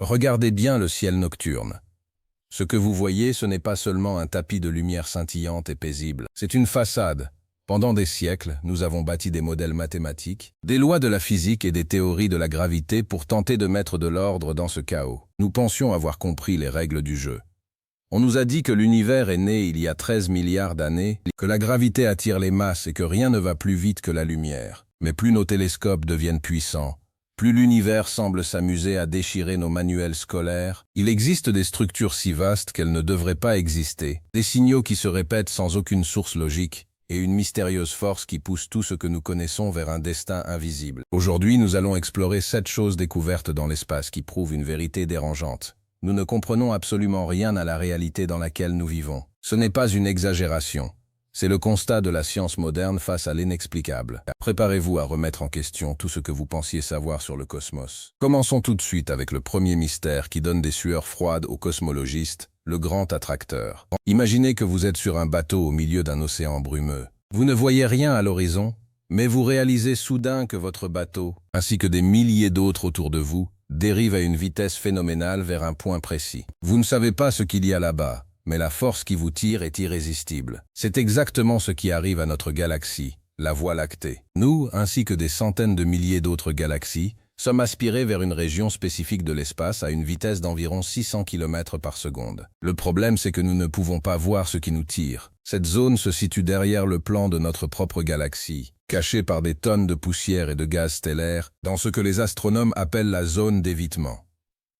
Regardez bien le ciel nocturne. Ce que vous voyez, ce n'est pas seulement un tapis de lumière scintillante et paisible, c'est une façade. Pendant des siècles, nous avons bâti des modèles mathématiques, des lois de la physique et des théories de la gravité pour tenter de mettre de l'ordre dans ce chaos. Nous pensions avoir compris les règles du jeu. On nous a dit que l'univers est né il y a 13 milliards d'années, que la gravité attire les masses et que rien ne va plus vite que la lumière. Mais plus nos télescopes deviennent puissants, plus l'univers semble s'amuser à déchirer nos manuels scolaires. Il existe des structures si vastes qu'elles ne devraient pas exister, des signaux qui se répètent sans aucune source logique, et une mystérieuse force qui pousse tout ce que nous connaissons vers un destin invisible. Aujourd'hui, nous allons explorer 7 choses découvertes dans l'espace qui prouvent une vérité dérangeante. Nous ne comprenons absolument rien à la réalité dans laquelle nous vivons. Ce n'est pas une exagération. C'est le constat de la science moderne face à l'inexplicable. Préparez-vous à remettre en question tout ce que vous pensiez savoir sur le cosmos. Commençons tout de suite avec le premier mystère qui donne des sueurs froides aux cosmologistes, le grand attracteur. Imaginez que vous êtes sur un bateau au milieu d'un océan brumeux. Vous ne voyez rien à l'horizon, mais vous réalisez soudain que votre bateau, ainsi que des milliers d'autres autour de vous, dérive à une vitesse phénoménale vers un point précis. Vous ne savez pas ce qu'il y a là-bas, mais la force qui vous tire est irrésistible. C'est exactement ce qui arrive à notre galaxie, la Voie lactée. Nous, ainsi que des centaines de milliers d'autres galaxies, sommes aspirés vers une région spécifique de l'espace à une vitesse d'environ 600 km par seconde. Le problème, c'est que nous ne pouvons pas voir ce qui nous tire. Cette zone se situe derrière le plan de notre propre galaxie, cachée par des tonnes de poussière et de gaz stellaires, dans ce que les astronomes appellent la zone d'évitement.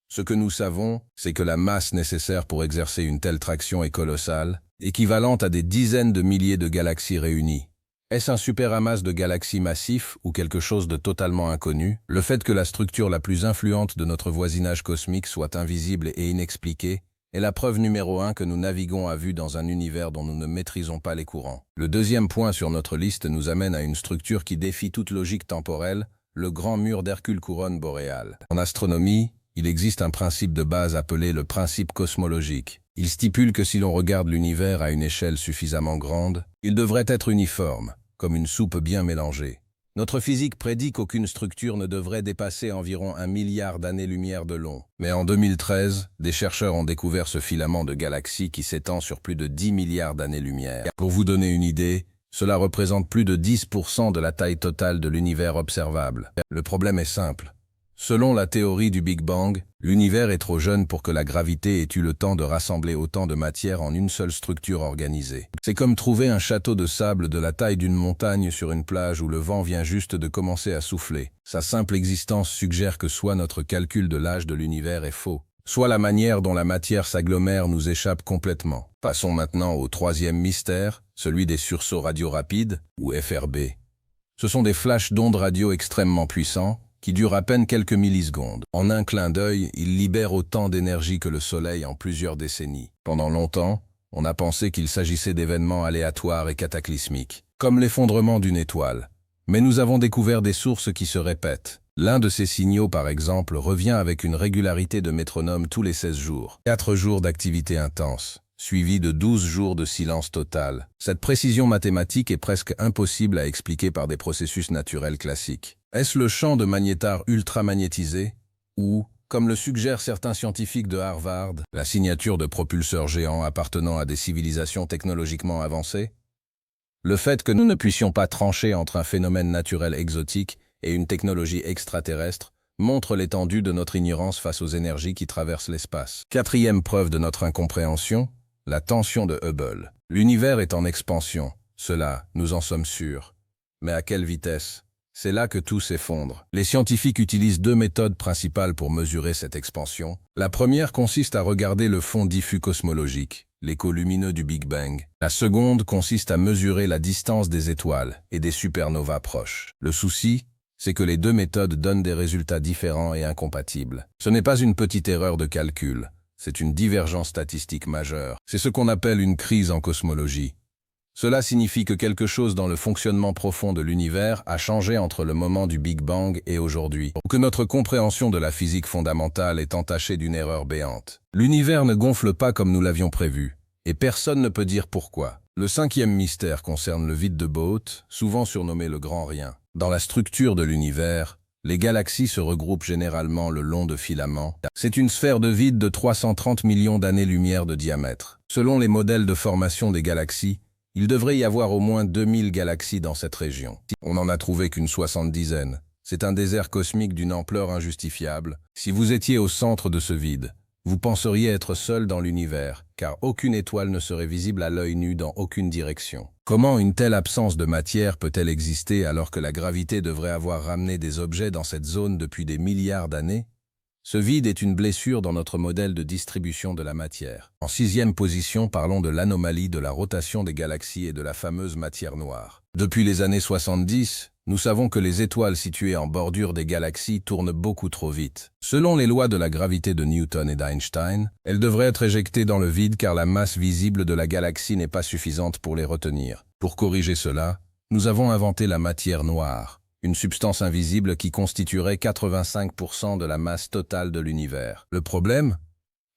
Ce que nous savons, c'est que la masse nécessaire pour exercer une telle traction est colossale, équivalente à des dizaines de milliers de galaxies réunies. Est-ce un superamas de galaxies massifs ou quelque chose de totalement inconnu? Le fait que la structure la plus influente de notre voisinage cosmique soit invisible et inexpliquée est la preuve numéro 1 que nous naviguons à vue dans un univers dont nous ne maîtrisons pas les courants. Le deuxième point sur notre liste nous amène à une structure qui défie toute logique temporelle, le grand mur d'Hercule couronne boréale. En astronomie, il existe un principe de base appelé le principe cosmologique. Il stipule que si l'on regarde l'univers à une échelle suffisamment grande, il devrait être uniforme, comme une soupe bien mélangée. Notre physique prédit qu'aucune structure ne devrait dépasser environ 1 milliard d'années-lumière de long. Mais en 2013, des chercheurs ont découvert ce filament de galaxies qui s'étend sur plus de 10 milliards d'années-lumière. Pour vous donner une idée, cela représente plus de 10% de la taille totale de l'univers observable. Le problème est simple. Selon la théorie du Big Bang, l'univers est trop jeune pour que la gravité ait eu le temps de rassembler autant de matière en une seule structure organisée. C'est comme trouver un château de sable de la taille d'une montagne sur une plage où le vent vient juste de commencer à souffler. Sa simple existence suggère que soit notre calcul de l'âge de l'univers est faux, soit la manière dont la matière s'agglomère nous échappe complètement. Passons maintenant au troisième mystère, celui des sursauts radio rapides, ou FRB. Ce sont des flashs d'ondes radio extrêmement puissants, qui dure à peine quelques millisecondes. En un clin d'œil, il libère autant d'énergie que le Soleil en plusieurs décennies. Pendant longtemps, on a pensé qu'il s'agissait d'événements aléatoires et cataclysmiques, comme l'effondrement d'une étoile. Mais nous avons découvert des sources qui se répètent. L'un de ces signaux, par exemple, revient avec une régularité de métronome tous les 16 jours. 4 jours d'activité intense, suivi de 12 jours de silence total. Cette précision mathématique est presque impossible à expliquer par des processus naturels classiques. Est-ce le champ de magnétar ultramagnétisé ou, comme le suggèrent certains scientifiques de Harvard, la signature de propulseurs géants appartenant à des civilisations technologiquement avancées? Le fait que nous ne puissions pas trancher entre un phénomène naturel exotique et une technologie extraterrestre montre l'étendue de notre ignorance face aux énergies qui traversent l'espace. Quatrième preuve de notre incompréhension, la tension de Hubble. L'univers est en expansion, cela, nous en sommes sûrs. Mais à quelle vitesse? C'est là que tout s'effondre. Les scientifiques utilisent 2 méthodes principales pour mesurer cette expansion. La première consiste à regarder le fond diffus cosmologique, l'écho lumineux du Big Bang. La seconde consiste à mesurer la distance des étoiles et des supernovas proches. Le souci, c'est que les 2 méthodes donnent des résultats différents et incompatibles. Ce n'est pas une petite erreur de calcul, c'est une divergence statistique majeure. C'est ce qu'on appelle une crise en cosmologie. Cela signifie que quelque chose dans le fonctionnement profond de l'univers a changé entre le moment du Big Bang et aujourd'hui, ou que notre compréhension de la physique fondamentale est entachée d'une erreur béante. L'univers ne gonfle pas comme nous l'avions prévu, et personne ne peut dire pourquoi. Le cinquième mystère concerne le vide de Boot, souvent surnommé le grand rien. Dans la structure de l'univers, Les galaxies se regroupent généralement le long de filaments. C'est une sphère de vide de 330 millions d'années-lumière de diamètre. Selon les modèles de formation des galaxies, il devrait y avoir au moins 2000 galaxies dans cette région. On n'en a trouvé qu'une 70aine. C'est un désert cosmique d'une ampleur injustifiable. Si vous étiez au centre de ce vide, vous penseriez être seul dans l'univers, car aucune étoile ne serait visible à l'œil nu dans aucune direction. Comment une telle absence de matière peut-elle exister alors que la gravité devrait avoir ramené des objets dans cette zone depuis des milliards d'années? Ce vide est une blessure dans notre modèle de distribution de la matière. En 6e position, parlons de l'anomalie de la rotation des galaxies et de la fameuse matière noire. Depuis les années 70, nous savons que les étoiles situées en bordure des galaxies tournent beaucoup trop vite. Selon les lois de la gravité de Newton et d'Einstein, elles devraient être éjectées dans le vide car la masse visible de la galaxie n'est pas suffisante pour les retenir. Pour corriger cela, nous avons inventé la matière noire, une substance invisible qui constituerait 85% de la masse totale de l'univers. Le problème?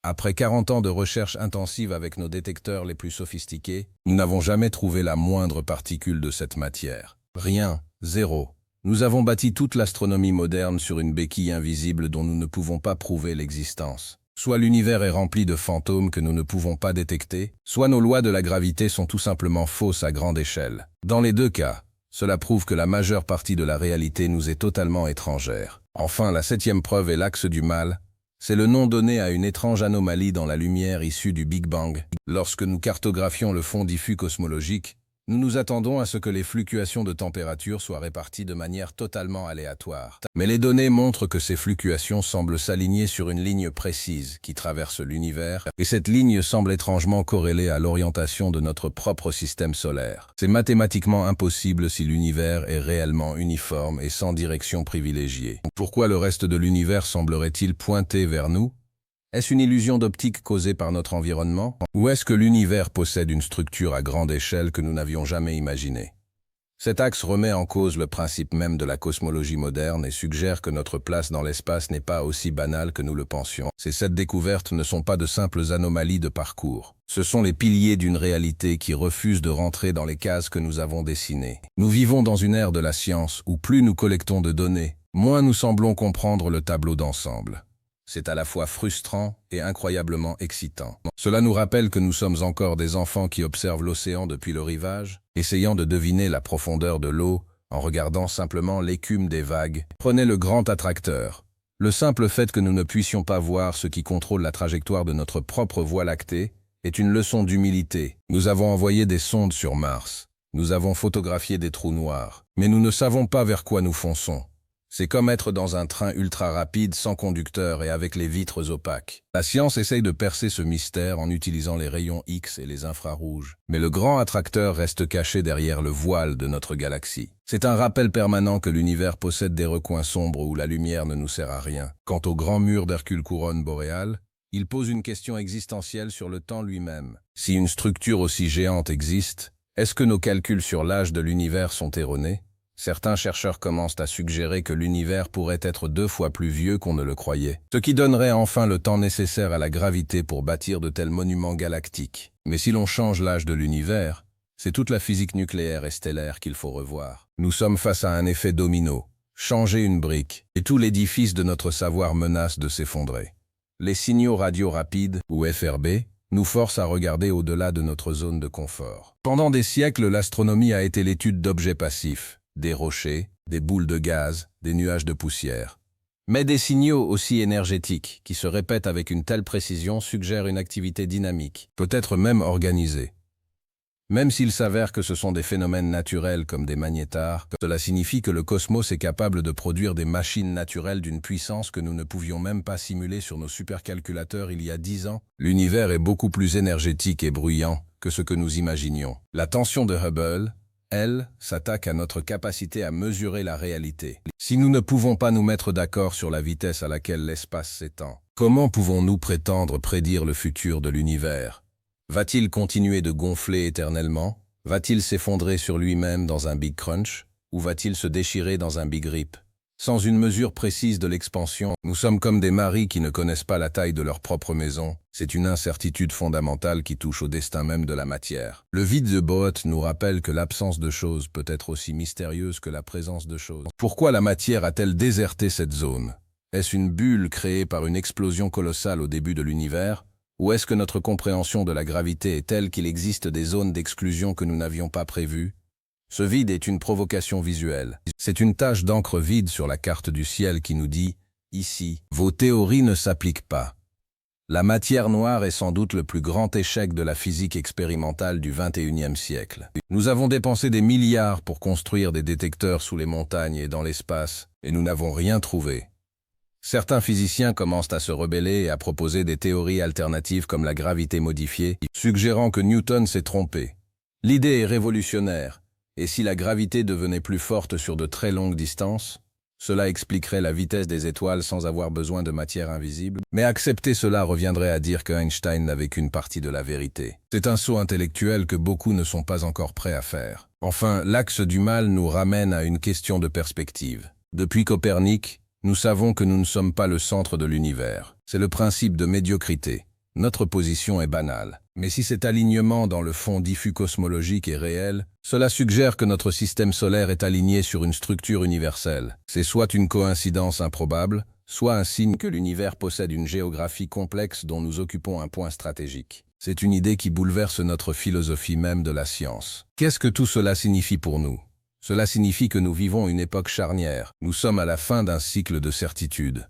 Après 40 ans de recherche intensive avec nos détecteurs les plus sophistiqués, nous n'avons jamais trouvé la moindre particule de cette matière. Rien, zéro. Nous avons bâti toute l'astronomie moderne sur une béquille invisible dont nous ne pouvons pas prouver l'existence. Soit l'univers est rempli de fantômes que nous ne pouvons pas détecter, soit nos lois de la gravité sont tout simplement fausses à grande échelle. Dans les deux cas, cela prouve que la majeure partie de la réalité nous est totalement étrangère. Enfin, la 7e preuve est l'axe du mal. C'est le nom donné à une étrange anomalie dans la lumière issue du Big Bang. Lorsque nous cartographions le fond diffus cosmologique, nous nous attendons à ce que les fluctuations de température soient réparties de manière totalement aléatoire. Mais les données montrent que ces fluctuations semblent s'aligner sur une ligne précise qui traverse l'univers, et cette ligne semble étrangement corrélée à l'orientation de notre propre système solaire. C'est mathématiquement impossible si l'univers est réellement uniforme et sans direction privilégiée. Pourquoi le reste de l'univers semblerait-il pointer vers nous? Est-ce une illusion d'optique causée par notre environnement? Ou est-ce que l'univers possède une structure à grande échelle que nous n'avions jamais imaginée? Cet axe remet en cause le principe même de la cosmologie moderne et suggère que notre place dans l'espace n'est pas aussi banale que nous le pensions. Ces 7 découvertes ne sont pas de simples anomalies de parcours. Ce sont les piliers d'une réalité qui refuse de rentrer dans les cases que nous avons dessinées. Nous vivons dans une ère de la science où plus nous collectons de données, moins nous semblons comprendre le tableau d'ensemble. C'est à la fois frustrant et incroyablement excitant. Cela nous rappelle que nous sommes encore des enfants qui observent l'océan depuis le rivage, essayant de deviner la profondeur de l'eau en regardant simplement l'écume des vagues. Prenez le grand attracteur. Le simple fait que nous ne puissions pas voir ce qui contrôle la trajectoire de notre propre voie lactée est une leçon d'humilité. Nous avons envoyé des sondes sur Mars. Nous avons photographié des trous noirs. Mais nous ne savons pas vers quoi nous fonçons. C'est comme être dans un train ultra rapide sans conducteur et avec les vitres opaques. La science essaye de percer ce mystère en utilisant les rayons X et les infrarouges. Mais le grand attracteur reste caché derrière le voile de notre galaxie. C'est un rappel permanent que l'univers possède des recoins sombres où la lumière ne nous sert à rien. Quant au grand mur d'Hercule couronne boréale, il pose une question existentielle sur le temps lui-même. Si une structure aussi géante existe, est-ce que nos calculs sur l'âge de l'univers sont erronés? Certains chercheurs commencent à suggérer que l'univers pourrait être 2 fois plus vieux qu'on ne le croyait, ce qui donnerait enfin le temps nécessaire à la gravité pour bâtir de tels monuments galactiques. Mais si l'on change l'âge de l'univers, c'est toute la physique nucléaire et stellaire qu'il faut revoir. Nous sommes face à un effet domino. Changer une brique, et tout l'édifice de notre savoir menace de s'effondrer. Les signaux radio rapides, ou FRB, nous forcent à regarder au-delà de notre zone de confort. Pendant des siècles, l'astronomie a été l'étude d'objets passifs. Des rochers, des boules de gaz, des nuages de poussière. Mais des signaux aussi énergétiques, qui se répètent avec une telle précision, suggèrent une activité dynamique, peut-être même organisée. Même s'il s'avère que ce sont des phénomènes naturels comme des magnétars, cela signifie que le cosmos est capable de produire des machines naturelles d'une puissance que nous ne pouvions même pas simuler sur nos supercalculateurs il y a 10 ans. L'univers est beaucoup plus énergétique et bruyant que ce que nous imaginions. La tension de Hubble, elle, s'attaque à notre capacité à mesurer la réalité. Si nous ne pouvons pas nous mettre d'accord sur la vitesse à laquelle l'espace s'étend, comment pouvons-nous prétendre prédire le futur de l'univers? Va-t-il continuer de gonfler éternellement? Va-t-il s'effondrer sur lui-même dans un Big Crunch? Ou va-t-il se déchirer dans un Big Rip? Sans une mesure précise de l'expansion, nous sommes comme des maris qui ne connaissent pas la taille de leur propre maison. C'est une incertitude fondamentale qui touche au destin même de la matière. Le vide de Boot nous rappelle que l'absence de choses peut être aussi mystérieuse que la présence de choses. Pourquoi la matière a-t-elle déserté cette zone? Est-ce une bulle créée par une explosion colossale au début de l'univers? Ou est-ce que notre compréhension de la gravité est telle qu'il existe des zones d'exclusion que nous n'avions pas prévues? Ce vide est une provocation visuelle. C'est une tache d'encre vide sur la carte du ciel qui nous dit « Ici, vos théories ne s'appliquent pas ». La matière noire est sans doute le plus grand échec de la physique expérimentale du XXIe siècle. Nous avons dépensé des milliards pour construire des détecteurs sous les montagnes et dans l'espace, et nous n'avons rien trouvé. Certains physiciens commencent à se rebeller et à proposer des théories alternatives comme la gravité modifiée, suggérant que Newton s'est trompé. L'idée est révolutionnaire. Et si la gravité devenait plus forte sur de très longues distances, cela expliquerait la vitesse des étoiles sans avoir besoin de matière invisible. Mais accepter cela reviendrait à dire que Einstein n'avait qu'une partie de la vérité. C'est un saut intellectuel que beaucoup ne sont pas encore prêts à faire. Enfin, l'axe du mal nous ramène à une question de perspective. Depuis Copernic, nous savons que nous ne sommes pas le centre de l'univers. C'est le principe de médiocrité. Notre position est banale. Mais si cet alignement dans le fond diffus cosmologique est réel, cela suggère que notre système solaire est aligné sur une structure universelle. C'est soit une coïncidence improbable, soit un signe que l'univers possède une géographie complexe dont nous occupons un point stratégique. C'est une idée qui bouleverse notre philosophie même de la science. Qu'est-ce que tout cela signifie pour nous? Cela signifie que nous vivons une époque charnière. Nous sommes à la fin d'un cycle de certitude.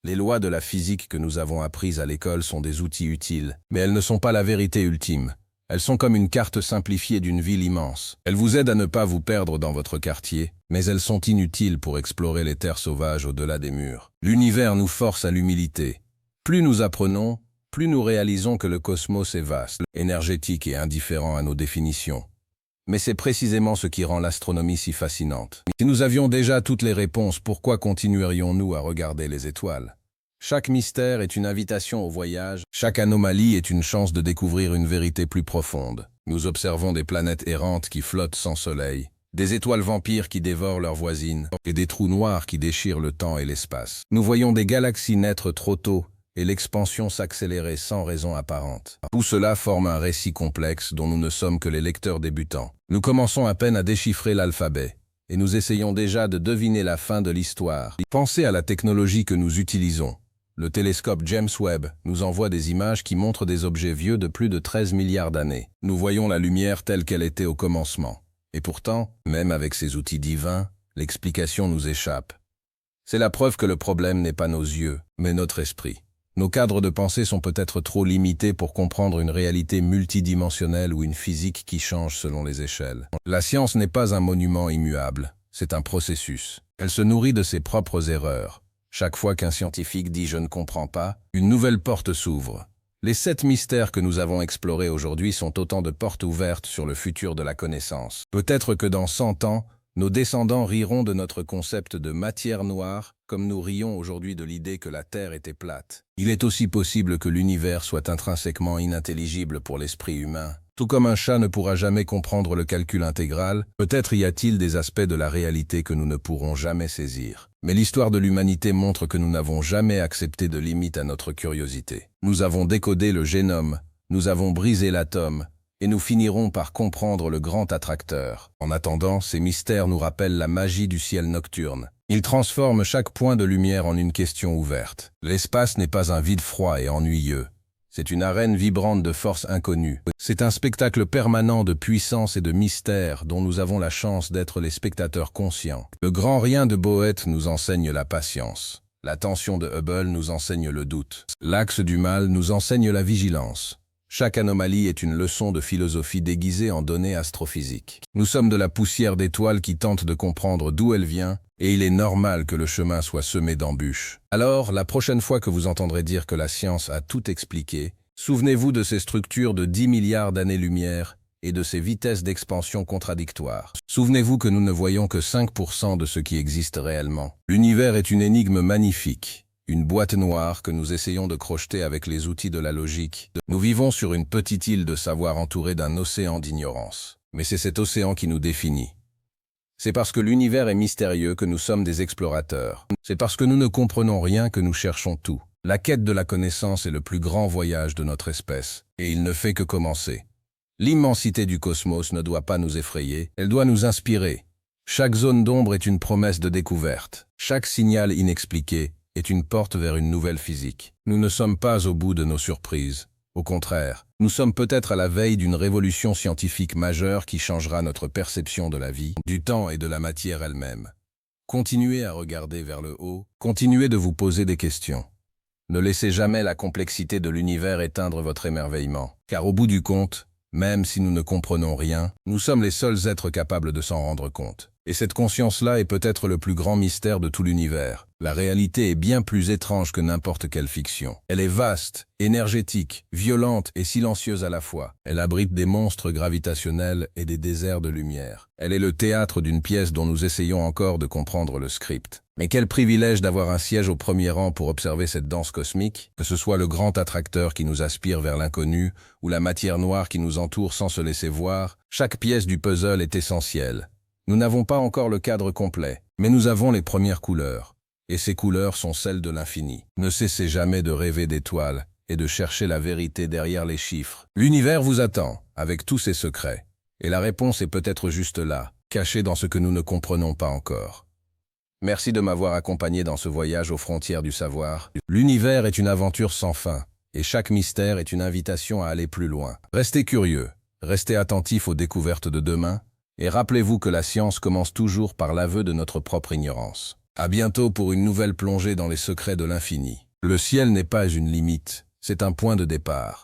Les lois de la physique que nous avons apprises à l'école sont des outils utiles, mais elles ne sont pas la vérité ultime. Elles sont comme une carte simplifiée d'une ville immense. Elles vous aident à ne pas vous perdre dans votre quartier, mais elles sont inutiles pour explorer les terres sauvages au-delà des murs. L'univers nous force à l'humilité. Plus nous apprenons, plus nous réalisons que le cosmos est vaste, énergétique et indifférent à nos définitions. Mais c'est précisément ce qui rend l'astronomie si fascinante. Si nous avions déjà toutes les réponses, pourquoi continuerions-nous à regarder les étoiles? Chaque mystère est une invitation au voyage, chaque anomalie est une chance de découvrir une vérité plus profonde. Nous observons des planètes errantes qui flottent sans soleil, des étoiles vampires qui dévorent leurs voisines, et des trous noirs qui déchirent le temps et l'espace. Nous voyons des galaxies naître trop tôt, et l'expansion s'accélérer sans raison apparente. Tout cela forme un récit complexe dont nous ne sommes que les lecteurs débutants. Nous commençons à peine à déchiffrer l'alphabet, et nous essayons déjà de deviner la fin de l'histoire. Pensez à la technologie que nous utilisons. Le télescope James Webb nous envoie des images qui montrent des objets vieux de plus de 13 milliards d'années. Nous voyons la lumière telle qu'elle était au commencement. Et pourtant, même avec ces outils divins, l'explication nous échappe. C'est la preuve que le problème n'est pas nos yeux, mais notre esprit. Nos cadres de pensée sont peut-être trop limités pour comprendre une réalité multidimensionnelle ou une physique qui change selon les échelles. La science n'est pas un monument immuable, c'est un processus. Elle se nourrit de ses propres erreurs. Chaque fois qu'un scientifique dit « je ne comprends pas », une nouvelle porte s'ouvre. Les 7 mystères que nous avons explorés aujourd'hui sont autant de portes ouvertes sur le futur de la connaissance. Peut-être que dans 100 ans, nos descendants riront de notre concept de matière noire, comme nous rions aujourd'hui de l'idée que la Terre était plate. Il est aussi possible que l'univers soit intrinsèquement inintelligible pour l'esprit humain. Tout comme un chat ne pourra jamais comprendre le calcul intégral, peut-être y a-t-il des aspects de la réalité que nous ne pourrons jamais saisir. Mais l'histoire de l'humanité montre que nous n'avons jamais accepté de limite à notre curiosité. Nous avons décodé le génome, nous avons brisé l'atome, et nous finirons par comprendre le grand attracteur. En attendant, ces mystères nous rappellent la magie du ciel nocturne. Ils transforment chaque point de lumière en une question ouverte. L'espace n'est pas un vide froid et ennuyeux. C'est une arène vibrante de forces inconnues. C'est un spectacle permanent de puissance et de mystère dont nous avons la chance d'être les spectateurs conscients. Le grand rien de Boët nous enseigne la patience. La tension de Hubble nous enseigne le doute. L'axe du mal nous enseigne la vigilance. Chaque anomalie est une leçon de philosophie déguisée en données astrophysiques. Nous sommes de la poussière d'étoiles qui tentent de comprendre d'où elle vient, et il est normal que le chemin soit semé d'embûches. Alors, la prochaine fois que vous entendrez dire que la science a tout expliqué, souvenez-vous de ces structures de 10 milliards d'années-lumière et de ces vitesses d'expansion contradictoires. Souvenez-vous que nous ne voyons que 5% de ce qui existe réellement. L'univers est une énigme magnifique. Une boîte noire que nous essayons de crocheter avec les outils de la logique. Nous vivons sur une petite île de savoir entourée d'un océan d'ignorance. Mais c'est cet océan qui nous définit. C'est parce que l'univers est mystérieux que nous sommes des explorateurs. C'est parce que nous ne comprenons rien que nous cherchons tout. La quête de la connaissance est le plus grand voyage de notre espèce, et il ne fait que commencer. L'immensité du cosmos ne doit pas nous effrayer, elle doit nous inspirer. Chaque zone d'ombre est une promesse de découverte. Chaque signal inexpliqué est une porte vers une nouvelle physique. Nous ne sommes pas au bout de nos surprises. Au contraire, nous sommes peut-être à la veille d'une révolution scientifique majeure qui changera notre perception de la vie, du temps et de la matière elle-même. Continuez à regarder vers le haut, continuez de vous poser des questions. Ne laissez jamais la complexité de l'univers éteindre votre émerveillement, car au bout du compte, même si nous ne comprenons rien, nous sommes les seuls êtres capables de s'en rendre compte. Et cette conscience-là est peut-être le plus grand mystère de tout l'univers. La réalité est bien plus étrange que n'importe quelle fiction. Elle est vaste, énergétique, violente et silencieuse à la fois. Elle abrite des monstres gravitationnels et des déserts de lumière. Elle est le théâtre d'une pièce dont nous essayons encore de comprendre le script. Mais quel privilège d'avoir un siège au premier rang pour observer cette danse cosmique, que ce soit le grand attracteur qui nous aspire vers l'inconnu ou la matière noire qui nous entoure sans se laisser voir, chaque pièce du puzzle est essentielle. Nous n'avons pas encore le cadre complet, mais nous avons les premières couleurs. Et ces couleurs sont celles de l'infini. Ne cessez jamais de rêver d'étoiles et de chercher la vérité derrière les chiffres. L'univers vous attend, avec tous ses secrets. Et la réponse est peut-être juste là, cachée dans ce que nous ne comprenons pas encore. Merci de m'avoir accompagné dans ce voyage aux frontières du savoir. L'univers est une aventure sans fin, et chaque mystère est une invitation à aller plus loin. Restez curieux, restez attentifs aux découvertes de demain, et rappelez-vous que la science commence toujours par l'aveu de notre propre ignorance. À bientôt pour une nouvelle plongée dans les secrets de l'infini. Le ciel n'est pas une limite, c'est un point de départ.